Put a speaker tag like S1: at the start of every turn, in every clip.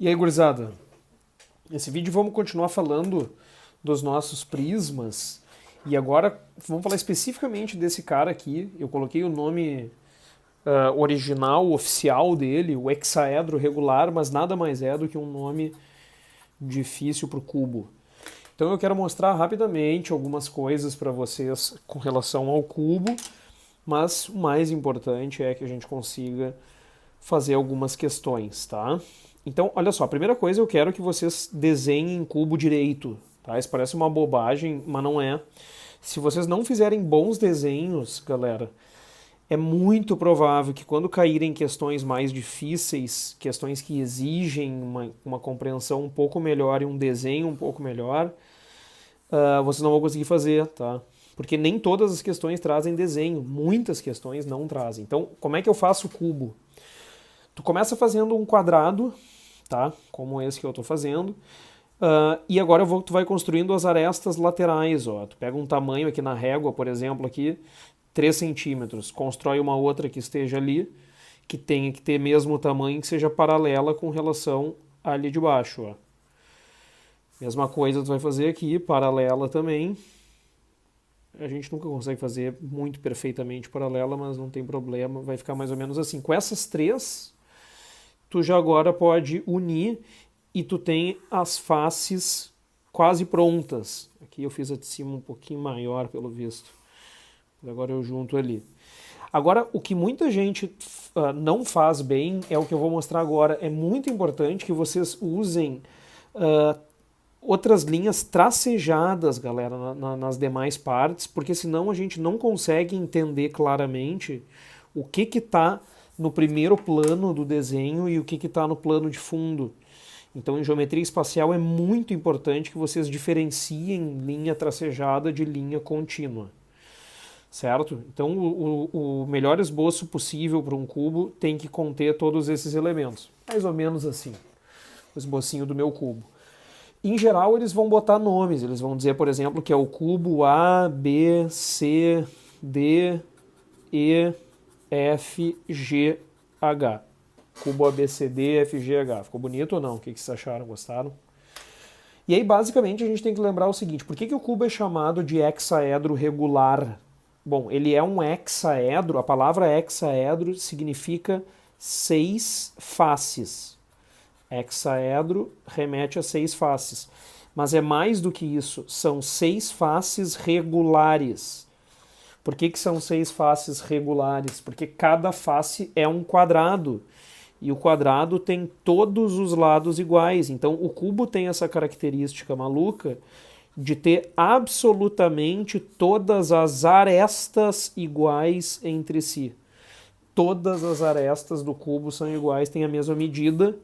S1: E aí, gurizada? Nesse vídeo vamos continuar falando dos nossos prismas. E agora vamos falar especificamente desse cara aqui. Eu coloquei o nome original, oficial dele, o hexaedro regular, mas nada mais é do que um nome difícil para o cubo. Então eu quero mostrar rapidamente algumas coisas para vocês com relação ao cubo, mas o mais importante é que a gente consiga fazer algumas questões, tá? Então, olha só, a primeira coisa eu quero que vocês desenhem cubo direito, tá? Isso parece uma bobagem, mas não é. Se vocês não fizerem bons desenhos, galera, é muito provável que quando caírem questões mais difíceis, questões que exigem uma compreensão um pouco melhor e um desenho um pouco melhor, vocês não vão conseguir fazer, tá? Porque nem todas as questões trazem desenho, muitas questões não trazem. Então, como é que eu faço o cubo? Tu começa fazendo um quadrado, tá? Como esse que eu estou fazendo. E agora tu vai construindo as arestas laterais, ó. Tu pega um tamanho aqui na régua, por exemplo, aqui, 3 centímetros. Constrói uma outra que esteja ali, que tenha que ter mesmo tamanho, que seja paralela com relação ali de baixo, ó. Mesma coisa tu vai fazer aqui, paralela também. A gente nunca consegue fazer muito perfeitamente paralela, mas não tem problema, vai ficar mais ou menos assim. Com essas três, tu já agora pode unir e tu tem as faces quase prontas. Aqui eu fiz a de cima um pouquinho maior, pelo visto. Agora eu junto ali. Agora, o que muita gente não faz bem é o que eu vou mostrar agora. É muito importante que vocês usem outras linhas tracejadas, galera, nas demais partes, porque senão a gente não consegue entender claramente o que está no primeiro plano do desenho e o que está no plano de fundo. Então, em geometria espacial é muito importante que vocês diferenciem linha tracejada de linha contínua, certo? Então, o melhor esboço possível para um cubo tem que conter todos esses elementos. Mais ou menos assim, o esbocinho do meu cubo. Em geral, eles vão botar nomes. Eles vão dizer, por exemplo, que é o cubo A, B, C, D, E, F, G, H. Cubo A, B, C, D, F, G, H. Ficou bonito ou não? O que vocês acharam? Gostaram? E aí, basicamente, a gente tem que lembrar o seguinte. Por que o cubo é chamado de hexaedro regular? Bom, ele é um hexaedro. A palavra hexaedro significa 6 faces. Hexaedro remete a 6 faces. Mas é mais do que isso. São 6 faces regulares. Por que são 6 faces regulares? Porque cada face é um quadrado. E o quadrado tem todos os lados iguais. Então o cubo tem essa característica maluca de ter absolutamente todas as arestas iguais entre si. Todas as arestas do cubo são iguais, têm a mesma medida.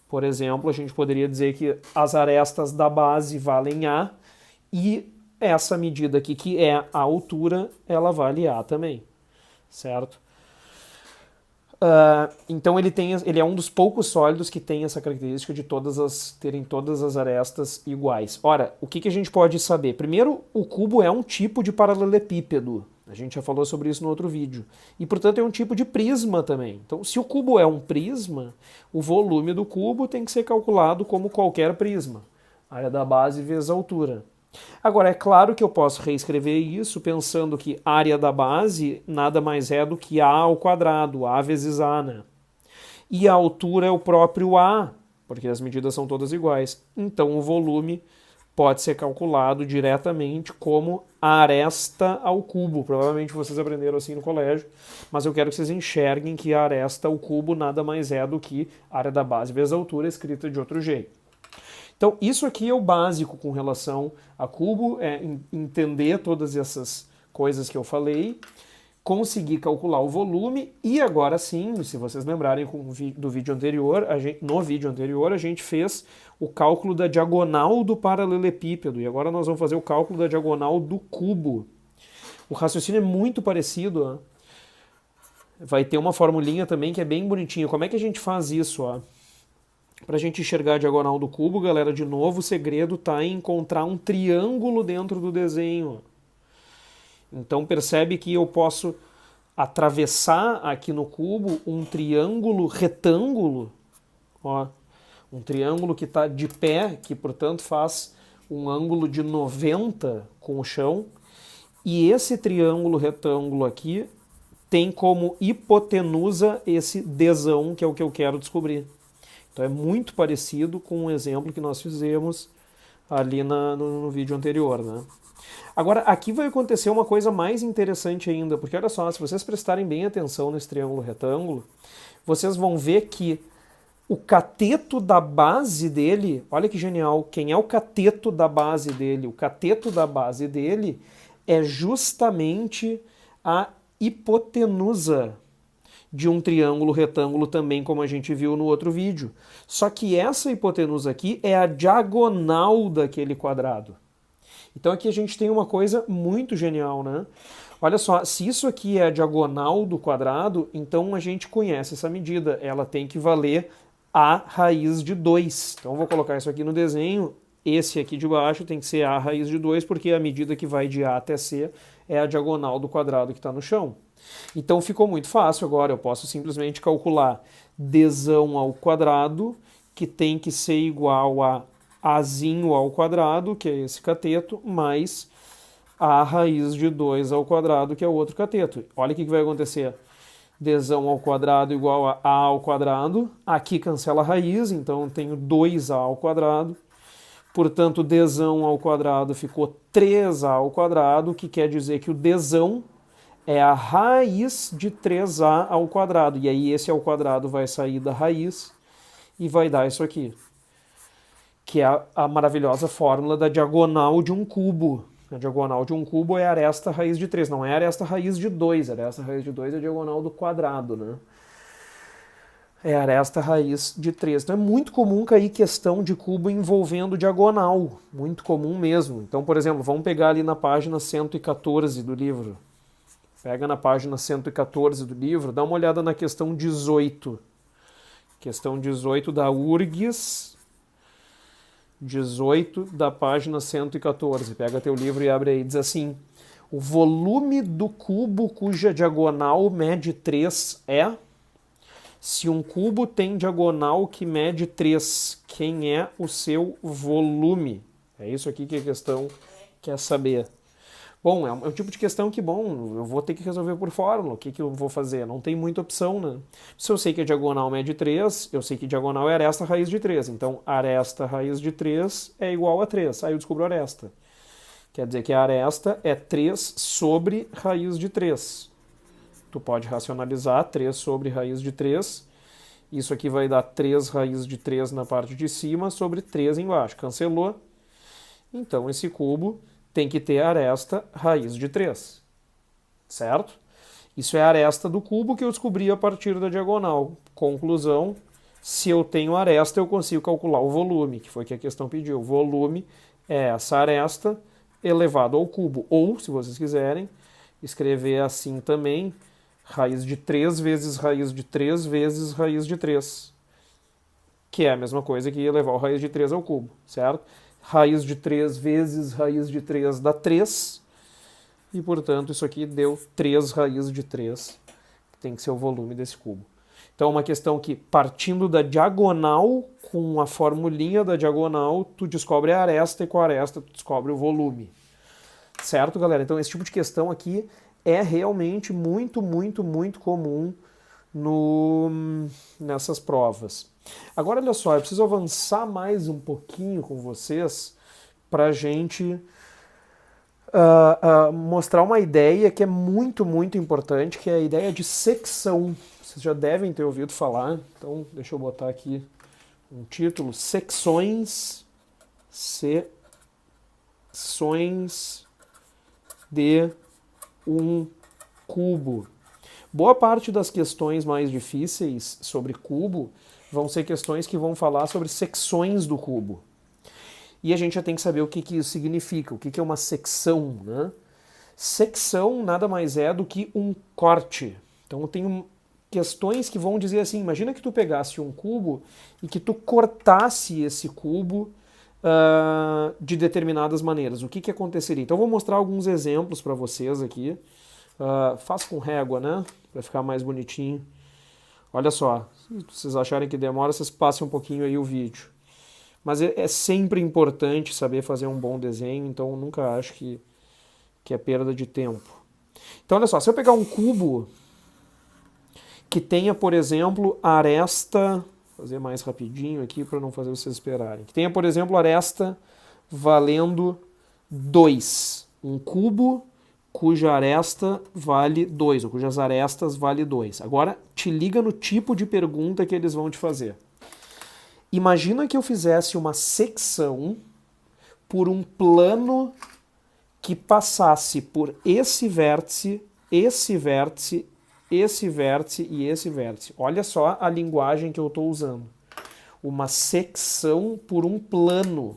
S1: Por exemplo, a gente poderia dizer que as arestas da base valem A e essa medida aqui, que é a altura, ela vale A também, certo? Então ele é um dos poucos sólidos que tem essa característica de terem todas as arestas iguais. Ora, o que a gente pode saber? Primeiro, o cubo é um tipo de paralelepípedo. A gente já falou sobre isso no outro vídeo. E, portanto, é um tipo de prisma também. Então, se o cubo é um prisma, o volume do cubo tem que ser calculado como qualquer prisma. Área da base vezes a altura. Agora, é claro que eu posso reescrever isso pensando que área da base nada mais é do que A ao quadrado, A vezes A, né? E a altura é o próprio A, porque as medidas são todas iguais. Então, o volume pode ser calculado diretamente como aresta ao cubo. Provavelmente vocês aprenderam assim no colégio, mas eu quero que vocês enxerguem que a aresta ao cubo nada mais é do que área da base vezes a altura escrita de outro jeito. Então, isso aqui é o básico com relação a cubo, é entender todas essas coisas que eu falei, conseguir calcular o volume e agora sim, se vocês lembrarem do vídeo anterior, no vídeo anterior a gente fez o cálculo da diagonal do paralelepípedo e agora nós vamos fazer o cálculo da diagonal do cubo. O raciocínio é muito parecido, ó. Vai ter uma formulinha também que é bem bonitinha. Como é que a gente faz isso, ó? Para a gente enxergar a diagonal do cubo, galera, de novo, o segredo está em encontrar um triângulo dentro do desenho. Então percebe que eu posso atravessar aqui no cubo um triângulo retângulo, ó, Um triângulo que está de pé, que portanto faz um ângulo de 90 com o chão, e esse triângulo retângulo aqui tem como hipotenusa esse Dzão, que é o que eu quero descobrir. Então é muito parecido com o exemplo que nós fizemos ali no vídeo anterior, né? Agora, aqui vai acontecer uma coisa mais interessante ainda, porque olha só, se vocês prestarem bem atenção nesse triângulo retângulo, vocês vão ver que o cateto da base dele, olha que genial, quem é o cateto da base dele? O cateto da base dele é justamente a hipotenusa de um triângulo retângulo também, como a gente viu no outro vídeo. Só que essa hipotenusa aqui é a diagonal daquele quadrado. Então aqui a gente tem uma coisa muito genial, né? Olha só, se isso aqui é a diagonal do quadrado, então a gente conhece essa medida. Ela tem que valer a raiz de 2. Então eu vou colocar isso aqui no desenho. Esse aqui de baixo tem que ser a raiz de 2, porque a medida que vai de A até C é a diagonal do quadrado que está no chão. Então ficou muito fácil agora. Eu posso simplesmente calcular Dzão ao quadrado, que tem que ser igual a Azinho ao quadrado, que é esse cateto, mais a raiz de 2 ao quadrado, que é o outro cateto. Olha o que vai acontecer. Dzão ao quadrado igual a A ao quadrado. Aqui cancela a raiz, então eu tenho 2A ao quadrado. Portanto, Dzão ao quadrado ficou 3A ao quadrado, que quer dizer que o Dzão é a raiz de 3A ao quadrado. E aí esse ao quadrado vai sair da raiz e vai dar isso aqui, que é a maravilhosa fórmula da diagonal de um cubo. A diagonal de um cubo é aresta raiz de 3, não é aresta raiz de 2. Aresta raiz de 2 é a diagonal do quadrado, né? É aresta raiz de 3. Então é muito comum cair questão de cubo envolvendo diagonal. Muito comum mesmo. Então, por exemplo, vamos pegar ali na página 114 do livro. Pega na página 114 do livro, dá uma olhada na questão 18. Questão 18 da URGS 18 da página 114. Pega teu livro e abre aí. Diz assim: o volume do cubo cuja diagonal mede 3 é... Se um cubo tem diagonal que mede 3, quem é o seu volume? É isso aqui que a questão quer saber. Bom, é um tipo de questão que, bom, eu vou ter que resolver por fórmula. O que eu vou fazer? Não tem muita opção, né? Se eu sei que a diagonal mede 3, eu sei que diagonal é aresta raiz de 3. Então, aresta raiz de 3 é igual a 3. Aí eu descubro aresta. Quer dizer que a aresta é 3 sobre raiz de 3. Tu pode racionalizar 3 sobre raiz de 3. Isso aqui vai dar 3 raiz de 3 na parte de cima sobre 3 embaixo. Cancelou. Então, esse cubo tem que ter aresta raiz de 3. Certo? Isso é a aresta do cubo que eu descobri a partir da diagonal. Conclusão: se eu tenho aresta, eu consigo calcular o volume, que foi o que a questão pediu. O volume é essa aresta elevado ao cubo. Ou, se vocês quiserem, escrever assim também: raiz de 3 vezes raiz de 3 vezes raiz de 3. Que é a mesma coisa que elevar o raiz de 3 ao cubo, certo? Raiz de 3 vezes raiz de 3 dá 3. E, portanto, isso aqui deu 3 raiz de 3, que tem que ser o volume desse cubo. Então, é uma questão que, partindo da diagonal, com a formulinha da diagonal, tu descobre a aresta, e com a aresta tu descobre o volume. Certo, galera? Então, esse tipo de questão aqui é realmente muito, muito, muito comum nessas provas. Agora, olha só, eu preciso avançar mais um pouquinho com vocês para a gente mostrar uma ideia que é muito, muito importante, que é a ideia de secção. Vocês já devem ter ouvido falar, então deixa eu botar aqui um título: secções de um cubo. Boa parte das questões mais difíceis sobre cubo vão ser questões que vão falar sobre secções do cubo. E a gente já tem que saber o que isso significa, o que é uma secção, né? Secção nada mais é do que um corte. Então eu tenho questões que vão dizer assim: imagina que tu pegasse um cubo e que tu cortasse esse cubo de determinadas maneiras. O que aconteceria? Então eu vou mostrar alguns exemplos para vocês aqui. Faço com régua, né? Para ficar mais bonitinho. Olha só, se vocês acharem que demora, vocês passem um pouquinho aí o vídeo. Mas é sempre importante saber fazer um bom desenho, então eu nunca acho que é perda de tempo. Então olha só, se eu pegar um cubo que tenha, por exemplo, aresta, vou fazer mais rapidinho aqui para não fazer vocês esperarem, que tenha, por exemplo, aresta valendo 2. Um cubo cuja aresta vale 2, ou cujas arestas vale 2. Agora, te liga no tipo de pergunta que eles vão te fazer. Imagina que eu fizesse uma secção por um plano que passasse por esse vértice, esse vértice, esse vértice e esse vértice. Olha só a linguagem que eu estou usando. Uma secção por um plano.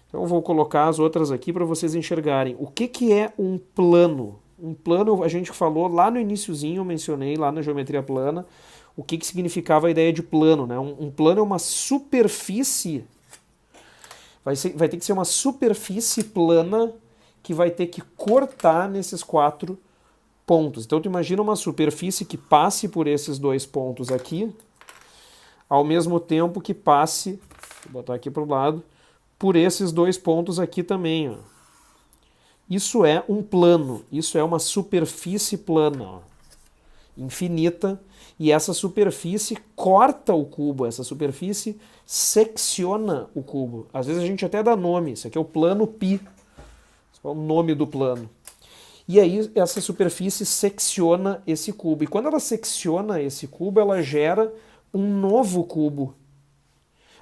S1: Então eu vou colocar as outras aqui para vocês enxergarem. O que é um plano? Um plano, a gente falou lá no iniciozinho, eu mencionei lá na geometria plana, o que significava a ideia de plano, né? Um plano é uma superfície, vai ter que ser uma superfície plana que vai ter que cortar nesses 4 pontos. Então tu imagina uma superfície que passe por esses 2 pontos aqui, ao mesmo tempo que passe, vou botar aqui para o lado, por esses 2 pontos aqui também. Ó. Isso é um plano, isso é uma superfície plana, ó, infinita, e essa superfície corta o cubo, essa superfície secciona o cubo. Às vezes a gente até dá nome, isso aqui é o plano π, esse é o nome do plano. E aí essa superfície secciona esse cubo, e quando ela secciona esse cubo, ela gera um novo cubo.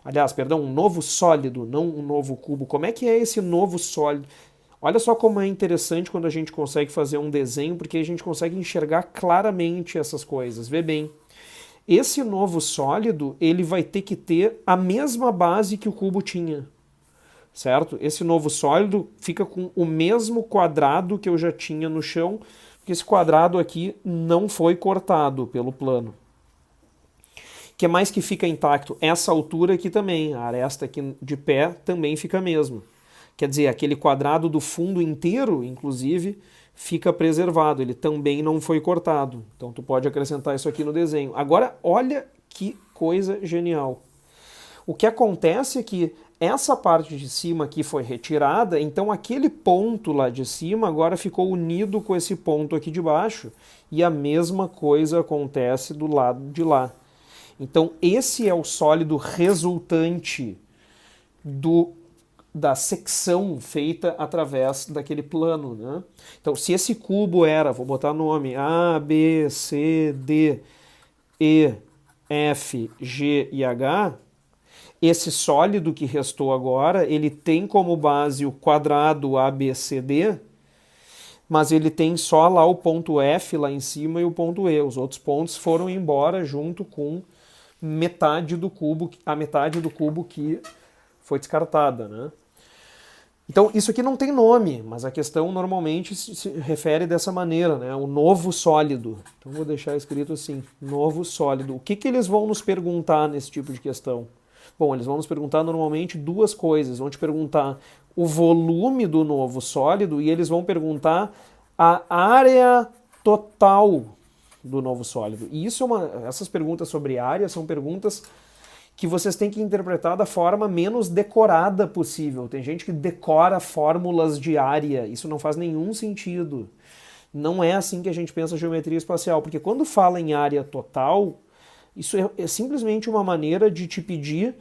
S1: Aliás, perdão, um novo sólido, não um novo cubo. Como é que é esse novo sólido? Olha só como é interessante quando a gente consegue fazer um desenho, porque a gente consegue enxergar claramente essas coisas. Vê bem, esse novo sólido, ele vai ter que ter a mesma base que o cubo tinha, certo? Esse novo sólido fica com o mesmo quadrado que eu já tinha no chão, porque esse quadrado aqui não foi cortado pelo plano. O que mais que fica intacto? Essa altura aqui também, a aresta aqui de pé também fica a mesma. Quer dizer, aquele quadrado do fundo inteiro, inclusive, fica preservado, ele também não foi cortado. Então tu pode acrescentar isso aqui no desenho. Agora, olha que coisa genial. O que acontece é que essa parte de cima aqui foi retirada, então aquele ponto lá de cima agora ficou unido com esse ponto aqui de baixo, e a mesma coisa acontece do lado de lá. Então esse é o sólido resultante da secção feita através daquele plano, né? Então se esse cubo era, vou botar nome, A, B, C, D, E, F, G e H, esse sólido que restou agora, ele tem como base o quadrado ABCD, mas ele tem só lá o ponto F lá em cima e o ponto E. Os outros pontos foram embora junto com metade do cubo, a metade do cubo que foi descartada, né? Então isso aqui não tem nome, mas a questão normalmente se refere dessa maneira, né? O novo sólido. Então vou deixar escrito assim, novo sólido. O que eles vão nos perguntar nesse tipo de questão? Bom, eles vão nos perguntar normalmente 2 coisas. Vão te perguntar o volume do novo sólido e eles vão perguntar a área total do novo sólido. E isso essas perguntas sobre área são perguntas que vocês têm que interpretar da forma menos decorada possível. Tem gente que decora fórmulas de área. Isso não faz nenhum sentido. Não é assim que a gente pensa geometria espacial, porque quando fala em área total, isso é simplesmente uma maneira de te pedir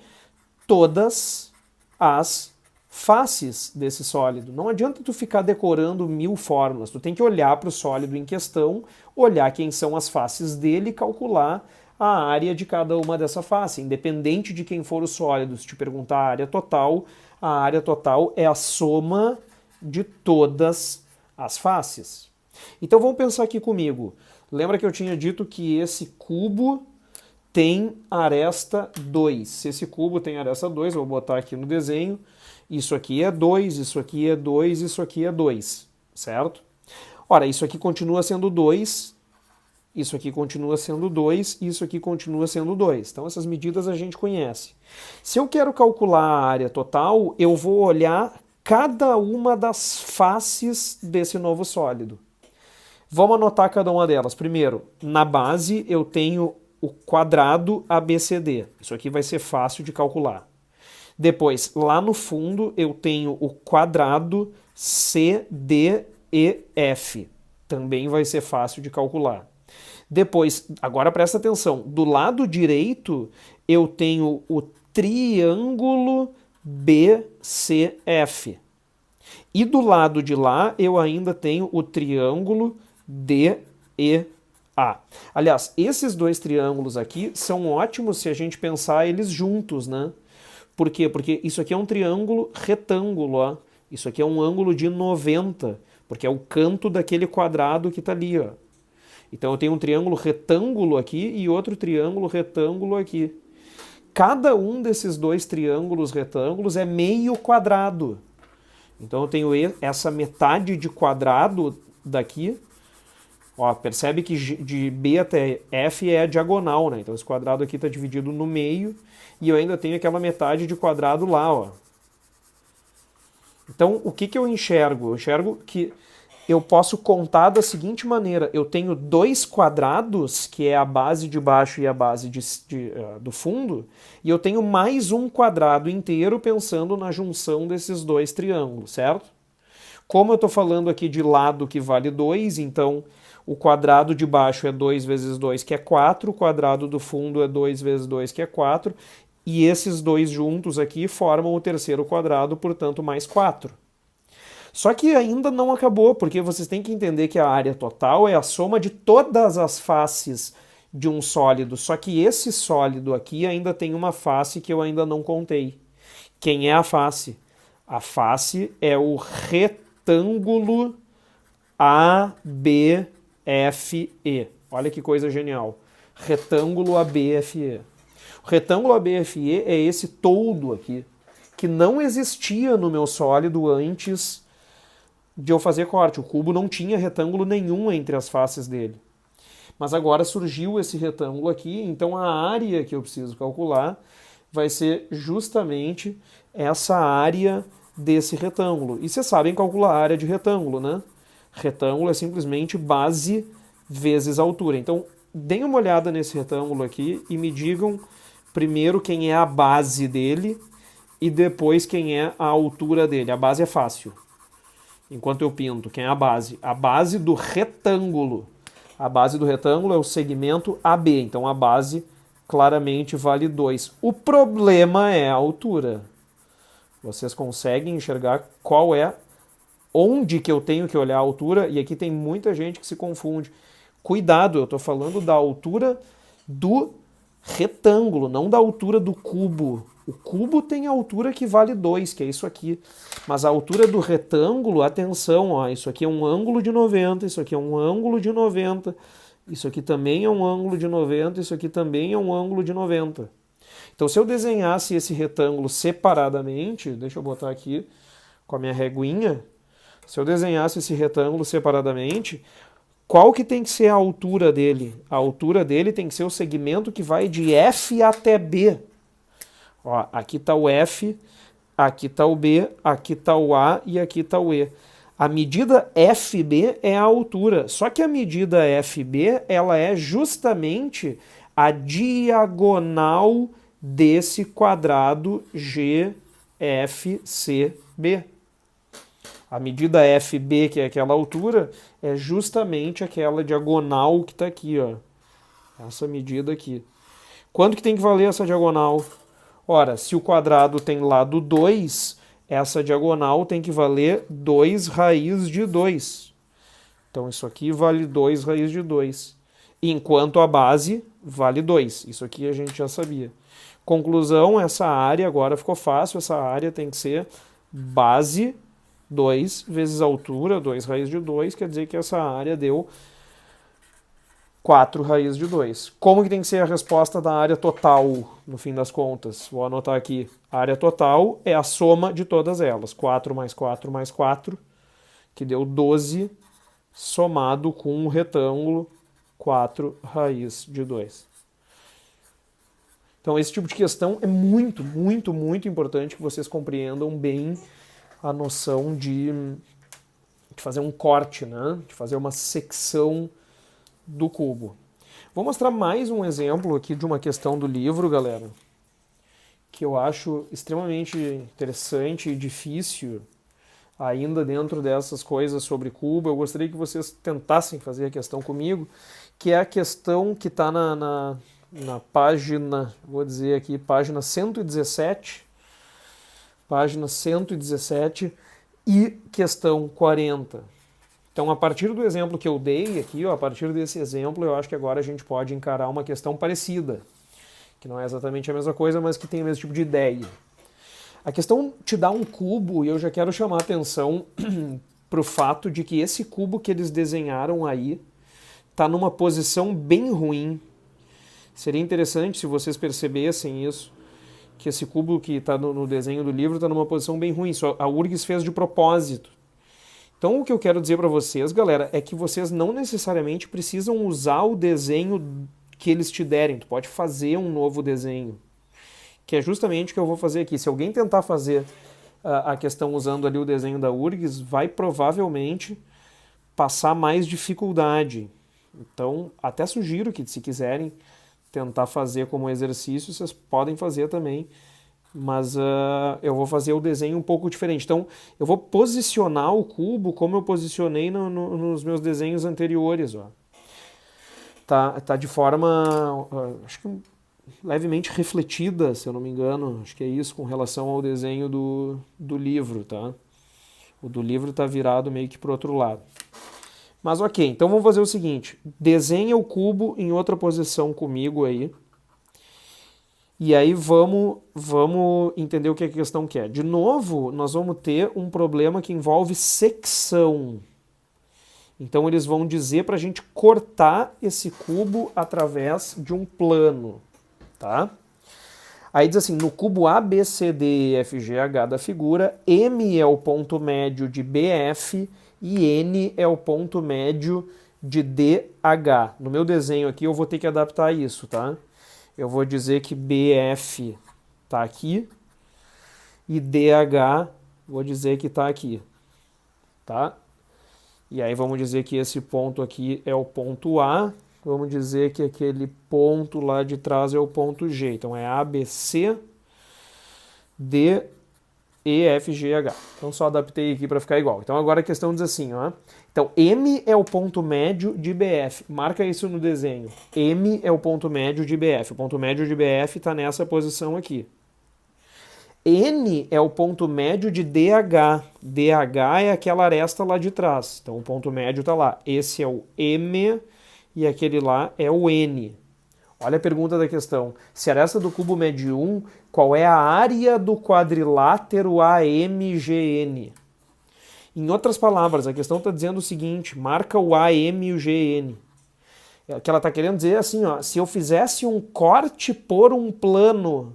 S1: todas as faces desse sólido. Não adianta tu ficar decorando 1000 fórmulas. Tu tem que olhar para o sólido em questão, olhar quem são as faces dele e calcular a área de cada uma dessa face. Independente de quem for o sólido, se te perguntar a área total é a soma de todas as faces. Então vamos pensar aqui comigo. Lembra que eu tinha dito que esse cubo tem aresta 2. Se esse cubo tem aresta 2, eu vou botar aqui no desenho, isso aqui é 2, isso aqui é 2, isso aqui é 2, certo? Ora, isso aqui continua sendo 2, isso aqui continua sendo 2, isso aqui continua sendo 2. Então essas medidas a gente conhece. Se eu quero calcular a área total, eu vou olhar cada uma das faces desse novo sólido. Vamos anotar cada uma delas. Primeiro, na base eu tenho o quadrado ABCD. Isso aqui vai ser fácil de calcular. Depois, lá no fundo, eu tenho o quadrado CDEF. Também vai ser fácil de calcular. Depois, agora presta atenção, do lado direito eu tenho o triângulo BCF. E do lado de lá eu ainda tenho o triângulo DEA. Aliás, esses dois triângulos aqui são ótimos se a gente pensar eles juntos, né? Por quê? Porque isso aqui é um triângulo retângulo, ó. Isso aqui é um ângulo de 90, porque é o canto daquele quadrado que está ali, ó. Então eu tenho um triângulo retângulo aqui e outro triângulo retângulo aqui. Cada um desses dois triângulos retângulos é meio quadrado. Então eu tenho essa metade de quadrado daqui. Ó, percebe que de B até F é a diagonal, né? Então esse quadrado aqui está dividido no meio e eu ainda tenho aquela metade de quadrado lá, ó. Então o que eu enxergo? Eu enxergo que eu posso contar da seguinte maneira. Eu tenho dois quadrados, que é a base de baixo e a base do fundo, e eu tenho mais um quadrado inteiro pensando na junção desses dois triângulos, certo? Como eu estou falando aqui de lado que vale 2, então o quadrado de baixo é 2 vezes 2, que é 4, o quadrado do fundo é 2 vezes 2, que é 4, e esses dois juntos aqui formam o terceiro quadrado, portanto mais 4. Só que ainda não acabou, porque vocês têm que entender que a área total é a soma de todas as faces de um sólido, só que esse sólido aqui ainda tem uma face que eu ainda não contei. Quem é a face? A face é o retângulo ABFE. Olha que coisa genial. Retângulo ABFE. O retângulo ABFE é esse todo aqui, que não existia no meu sólido antes de eu fazer corte. O cubo não tinha retângulo nenhum entre as faces dele. Mas agora surgiu esse retângulo aqui, então a área que eu preciso calcular vai ser justamente essa área desse retângulo. E vocês sabem calcular a área de retângulo, né? Retângulo é simplesmente base vezes altura. Então, deem uma olhada nesse retângulo aqui e me digam primeiro quem é a base dele e depois quem é a altura dele. A base é fácil. Enquanto eu pinto, quem é a base? A base do retângulo. A base do retângulo é o segmento AB, então a base claramente vale 2. O problema é a altura. Vocês conseguem enxergar qual é, onde que eu tenho que olhar a altura? E aqui tem muita gente que se confunde. Cuidado, eu estou falando da altura do retângulo, não da altura do cubo. O cubo tem a altura que vale 2, que é isso aqui. Mas a altura do retângulo, atenção, ó, isso aqui é um ângulo de 90, isso aqui é um ângulo de 90, isso aqui também é um ângulo de 90, isso aqui também é um ângulo de 90. Então, se eu desenhasse esse retângulo separadamente, deixa eu botar aqui com a minha reguinha, se eu desenhasse esse retângulo separadamente, qual que tem que ser a altura dele? A altura dele tem que ser o segmento que vai de F até B. Ó, aqui está o F, aqui está o B, aqui está o A e aqui está o E. A medida FB é a altura, só que a medida FB ela é justamente a diagonal desse quadrado GFCB. A medida FB, que é aquela altura, é justamente aquela diagonal que está aqui, ó. Essa medida aqui. Quanto que tem que valer essa diagonal? Ora, se o quadrado tem lado 2, essa diagonal tem que valer 2 raiz de 2. Então isso aqui vale 2 raiz de 2. Enquanto a base vale 2. Isso aqui a gente já sabia. Conclusão, essa área agora ficou fácil. Essa área tem que ser base 2 vezes altura, 2 raiz de 2. Quer dizer que essa área deu 4 raiz de 2. Como que tem que ser a resposta da área total, no fim das contas? Vou anotar aqui. A área total é a soma de todas elas. 4 mais 4 mais 4, que deu 12, somado com um retângulo, 4 raiz de 2. Então, esse tipo de questão é muito, muito, muito importante que vocês compreendam bem a noção de fazer um corte, né? De fazer uma secção do cubo. Vou mostrar mais um exemplo aqui de uma questão do livro, galera, que eu acho extremamente interessante e difícil ainda dentro dessas coisas sobre Cuba. Eu gostaria que vocês tentassem fazer a questão comigo, que é a questão que está na página, vou dizer aqui, página 117, e questão 40. Então, a partir do exemplo que eu dei aqui, ó, a partir desse exemplo, eu acho que agora a gente pode encarar uma questão parecida, que não é exatamente a mesma coisa, mas que tem o mesmo tipo de ideia. A questão te dá um cubo, e eu já quero chamar a atenção para o fato de que esse cubo que eles desenharam aí está numa posição bem ruim. Seria interessante se vocês percebessem isso, que esse cubo que está no desenho do livro está numa posição bem ruim. A URGS fez de propósito. Então, o que eu quero dizer para vocês, galera, é que vocês não necessariamente precisam usar o desenho que eles te derem. Tu pode fazer um novo desenho, que é justamente o que eu vou fazer aqui. Se alguém tentar fazer a questão usando ali o desenho da URGS, vai provavelmente passar mais dificuldade. Então, até sugiro que, se quiserem tentar fazer como exercício, vocês podem fazer também, mas eu vou fazer o desenho um pouco diferente. Então, eu vou posicionar o cubo como eu posicionei nos meus desenhos anteriores. Ó. Tá de forma, acho que levemente refletida, se eu não me engano, acho que é isso, com relação ao desenho do livro, tá? O do livro tá virado meio que pro outro lado. Mas ok, então vamos fazer o seguinte, desenha o cubo em outra posição comigo aí, e aí vamos entender o que a questão quer. De novo, nós vamos ter um problema que envolve secção. Então eles vão dizer para a gente cortar esse cubo através de um plano, tá? Aí diz assim, no cubo A, B, C, D, E, F, G, H da figura, M é o ponto médio de BF e N é o ponto médio de DH. No meu desenho aqui eu vou ter que adaptar isso, tá? Eu vou dizer que BF está aqui e DH vou dizer que está aqui, tá? E aí vamos dizer que esse ponto aqui é o ponto A, vamos dizer que aquele ponto lá de trás é o ponto G. Então é ABC, D, E, F, G, H. Então só adaptei aqui para ficar igual. Então agora a questão diz assim, ó. Então M é o ponto médio de BF. Marca isso no desenho. M é o ponto médio de BF. O ponto médio de BF está nessa posição aqui. N é o ponto médio de DH. DH é aquela aresta lá de trás. Então o ponto médio está lá. Esse é o M e aquele lá é o N. Olha a pergunta da questão. Se a aresta do cubo mede 1, qual é a área do quadrilátero AMGN? Em outras palavras, a questão está dizendo o seguinte, marca o AM e o GN. O que ela está querendo dizer é assim, ó, se eu fizesse um corte por um plano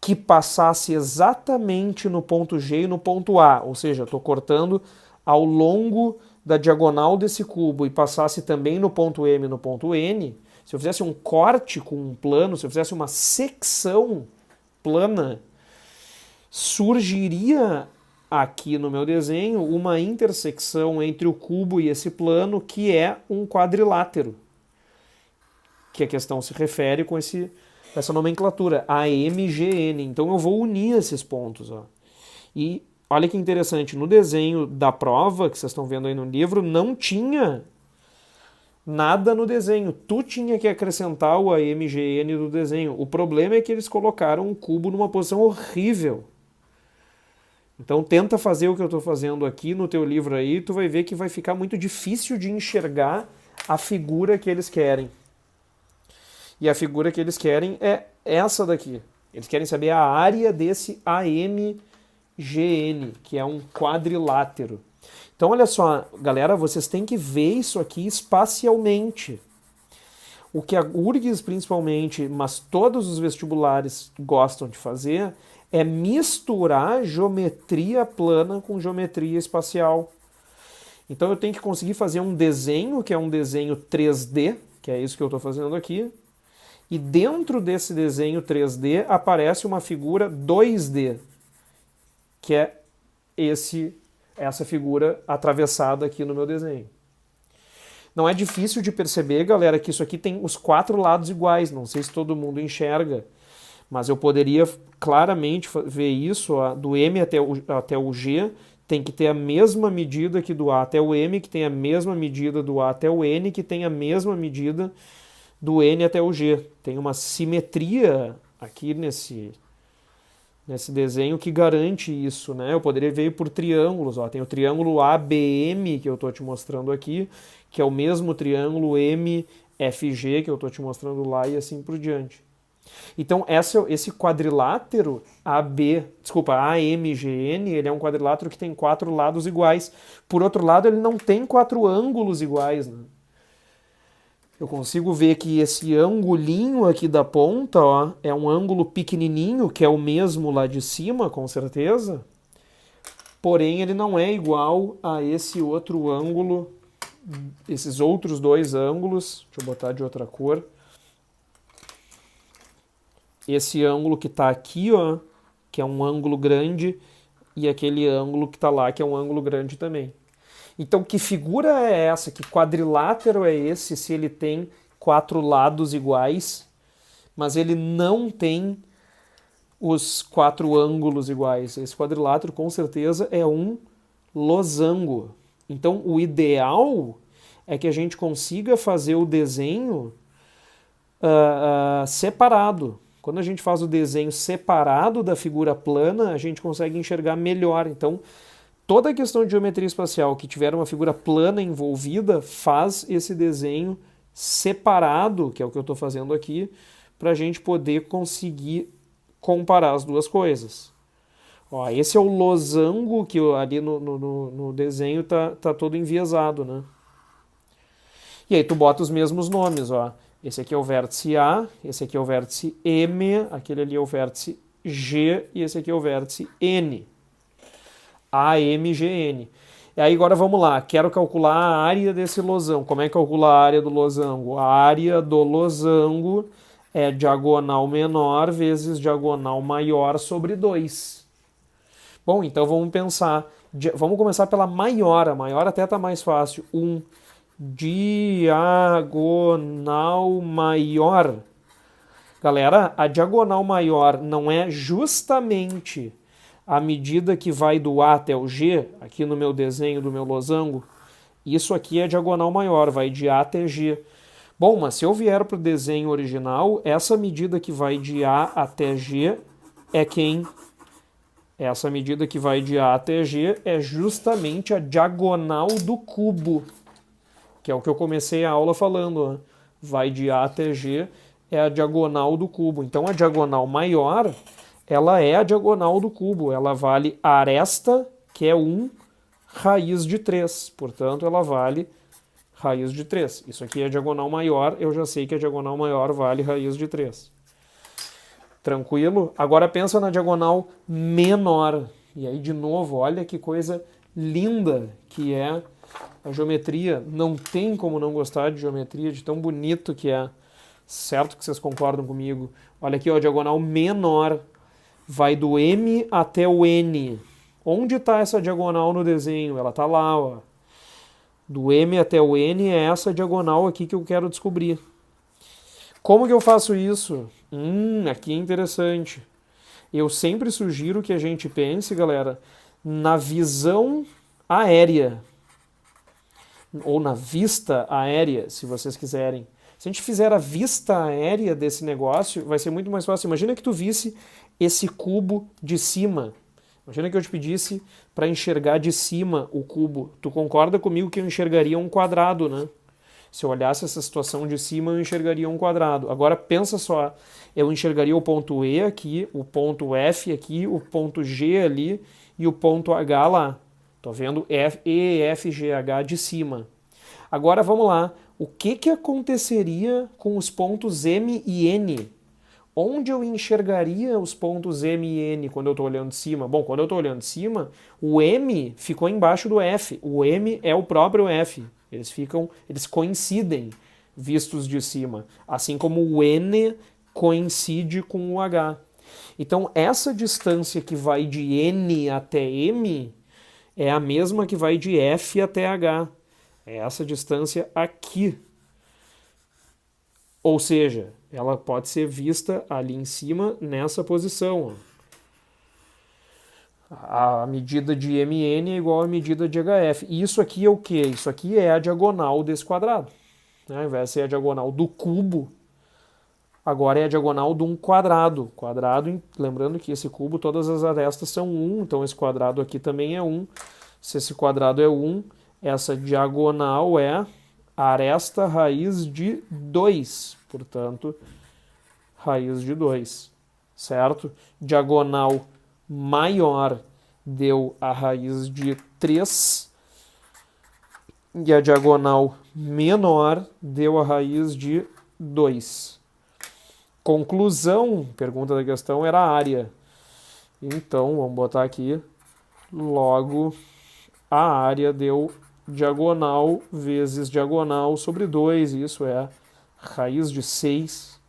S1: que passasse exatamente no ponto G e no ponto A, ou seja, estou cortando ao longo da diagonal desse cubo e passasse também no ponto M e no ponto N, se eu fizesse um corte com um plano, se eu fizesse uma secção plana, surgiria aqui no meu desenho uma intersecção entre o cubo e esse plano que é um quadrilátero, que a questão se refere com essa nomenclatura, AMGN. Então eu vou unir esses pontos. Ó. E olha que interessante, no desenho da prova, que vocês estão vendo aí no livro, não tinha nada no desenho. Tu tinha que acrescentar o AMGN do desenho. O problema é que eles colocaram um cubo numa posição horrível. Então tenta fazer o que eu estou fazendo aqui no teu livro aí, tu vai ver que vai ficar muito difícil de enxergar a figura que eles querem. E a figura que eles querem é essa daqui. Eles querem saber a área desse AMGN, que é um quadrilátero. Então olha só, galera, vocês têm que ver isso aqui espacialmente. O que a URGS principalmente, mas todos os vestibulares gostam de fazer, é misturar geometria plana com geometria espacial. Então eu tenho que conseguir fazer um desenho, que é um desenho 3D, que é isso que eu estou fazendo aqui, e dentro desse desenho 3D aparece uma figura 2D, que é essa figura atravessada aqui no meu desenho. Não é difícil de perceber, galera, que isso aqui tem os 4 lados iguais. Não sei se todo mundo enxerga, mas eu poderia claramente ver isso, ó, do M até o G tem que ter a mesma medida que do A até o M, que tem a mesma medida do A até o N, que tem a mesma medida do N até o G. Tem uma simetria aqui nesse desenho que garante isso, né? Eu poderia ver por triângulos, ó. Tem o triângulo ABM que eu estou te mostrando aqui, que é o mesmo triângulo MFG que eu estou te mostrando lá e assim por diante. Então esse quadrilátero AMGN, ele é um quadrilátero que tem 4 lados iguais. Por outro lado, ele não tem 4 ângulos iguais, né? Eu consigo ver que esse angulinho aqui da ponta, ó, é um ângulo pequenininho, que é o mesmo lá de cima, com certeza. Porém, ele não é igual a esse outro ângulo, esses outros 2 ângulos. Deixa eu botar de outra cor. Esse ângulo que está aqui, ó, que é um ângulo grande, e aquele ângulo que está lá, que é um ângulo grande também. Então, que figura é essa? Que quadrilátero é esse se ele tem 4 lados iguais, mas ele não tem os 4 ângulos iguais? Esse quadrilátero, com certeza, é um losango. Então, o ideal é que a gente consiga fazer o desenho separado. Quando a gente faz o desenho separado da figura plana, a gente consegue enxergar melhor. Então, toda a questão de geometria espacial que tiver uma figura plana envolvida, faz esse desenho separado, que é o que eu estou fazendo aqui, para a gente poder conseguir comparar as duas coisas. Ó, esse é o losango que ali no desenho tá todo enviesado, né? E aí tu bota os mesmos nomes, ó. Esse aqui é o vértice A, esse aqui é o vértice M, aquele ali é o vértice G e esse aqui é o vértice N. AMGN. E aí agora vamos lá, quero calcular a área desse losango. Como é que calcula a área do losango? A área do losango é diagonal menor vezes diagonal maior sobre 2. Bom, então vamos pensar. Vamos começar pela maior. A maior até está mais fácil. Diagonal maior. Galera, a diagonal maior não é justamente a medida que vai do A até o G, aqui no meu desenho do meu losango? Isso aqui é a diagonal maior, vai de A até G. Bom, mas se eu vier para o desenho original, essa medida que vai de A até G é quem? Essa medida que vai de A até G é justamente a diagonal do cubo, que é o que eu comecei a aula falando, né? Vai de A até G é a diagonal do cubo. Então a diagonal maior, ela é a diagonal do cubo. Ela vale aresta, que é 1, raiz de 3. Portanto, ela vale raiz de 3. Isso aqui é a diagonal maior, eu já sei que a diagonal maior vale raiz de 3. Tranquilo? Agora pensa na diagonal menor. E aí, de novo, olha que coisa linda que é a geometria. Não tem como não gostar de geometria, de tão bonito que é. Certo que vocês concordam comigo? Olha aqui, ó, a diagonal menor vai do M até o N. Onde está essa diagonal no desenho? Ela está lá, ó. Do M até o N é essa diagonal aqui que eu quero descobrir. Como que eu faço isso? Aqui é interessante. Eu sempre sugiro que a gente pense, galera, na visão aérea. Ou na vista aérea, se vocês quiserem. Se a gente fizer a vista aérea desse negócio, vai ser muito mais fácil. Imagina que tu visse esse cubo de cima. Imagina que eu te pedisse para enxergar de cima o cubo. Tu concorda comigo que eu enxergaria um quadrado, né? Se eu olhasse essa situação de cima, eu enxergaria um quadrado. Agora pensa só, eu enxergaria o ponto E aqui, o ponto F aqui, o ponto G ali e o ponto H lá. Tô vendo E, F, G, H de cima. Agora vamos lá. O que aconteceria com os pontos M e N? Onde eu enxergaria os pontos M e N quando eu estou olhando de cima? Bom, quando eu estou olhando de cima, o M ficou embaixo do F. O M é o próprio F. Eles coincidem vistos de cima. Assim como o N coincide com o H. Então, essa distância que vai de N até M é a mesma que vai de F até H. É essa distância aqui. Ou seja, ela pode ser vista ali em cima nessa posição. A medida de MN é igual à medida de HF. E isso aqui é o quê? Isso aqui é a diagonal desse quadrado. Ao invés de ser a diagonal do cubo, agora é a diagonal de um quadrado. Lembrando que esse cubo, todas as arestas são 1, então esse quadrado aqui também é 1. Se esse quadrado é 1, essa diagonal é aresta raiz de 2. Portanto, raiz de 2. Certo? Diagonal maior deu a raiz de 3. E a diagonal menor deu a raiz de 2. Conclusão, pergunta da questão, era a área. Então, vamos botar aqui, logo, a área deu diagonal vezes diagonal sobre 2, isso é raiz de 6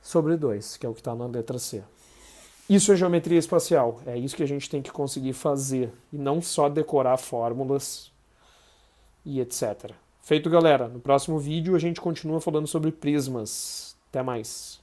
S1: sobre 2, que é o que está na letra C. Isso é geometria espacial, é isso que a gente tem que conseguir fazer, e não só decorar fórmulas e etc. Feito, galera. No próximo vídeo a gente continua falando sobre prismas. Até mais.